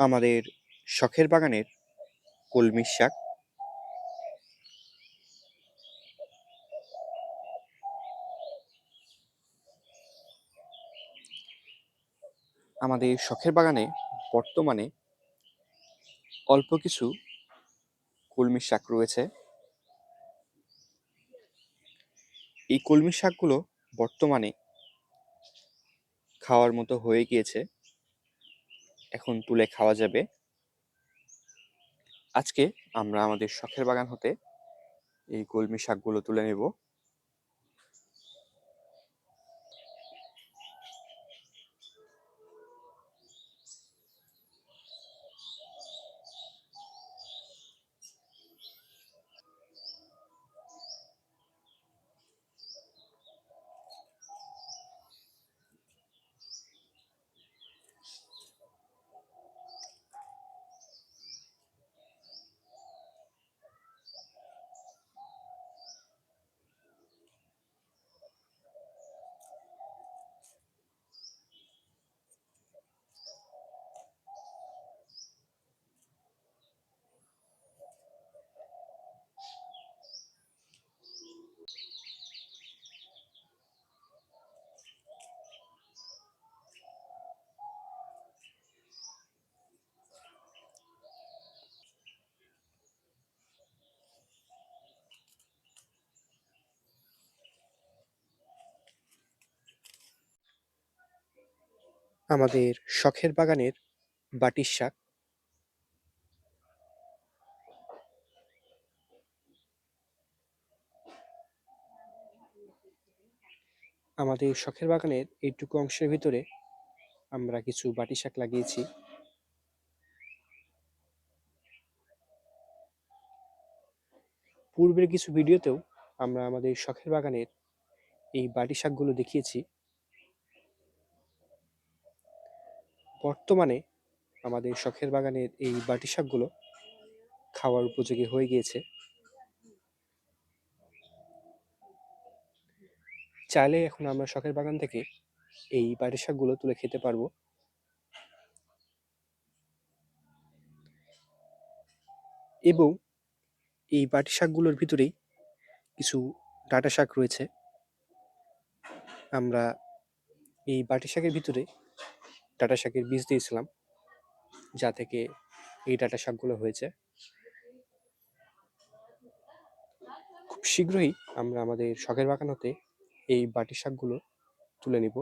আমাদের শখের বাগানের কলমির শাক। আমাদের শখের বাগানে বর্তমানে অল্প কিছু কলমির শাক রয়েছে। এই কলমির শাকগুলো বর্তমানে খাওয়ার মতো হয়ে গিয়েছে, এখন তুলে খাওয়া যাবে। আজকে আমরা আমাদের শখের বাগান হতে এই কলমি শাকগুলো তুলে নেব। আমাদের শখের বাগানের বাটির শাক। আমাদের শখের বাগানের এইটুকু অংশের ভিতরে আমরা কিছু বাটি শাক লাগিয়েছি। পূর্বের কিছু ভিডিওতেও আমরা আমাদের শখের বাগানের এই বাটি শাকগুলো দেখিয়েছি। বর্তমানে আমাদের শখের বাগানের এই বাটি শাকগুলো খাওয়ার উপযোগী হয়ে গিয়েছে। চাইলে এখন আমরা শখের বাগান থেকে এই বাটি শাকগুলো তুলে খেতে পারবো। এবং এই বাটি শাকগুলোর ভিতরেই কিছু ডাঁটা শাক রয়েছে। আমরা এই বাটি শাকের ভিতরে ডাঁটা শাকের বীজ দিয়েছিলাম, যা থেকে এই ডাঁটা শাকগুলো হয়েছে। খুব শীঘ্রই আমরা আমাদের শখের বাগান হতে এই বাটি শাকগুলো তুলে নিব।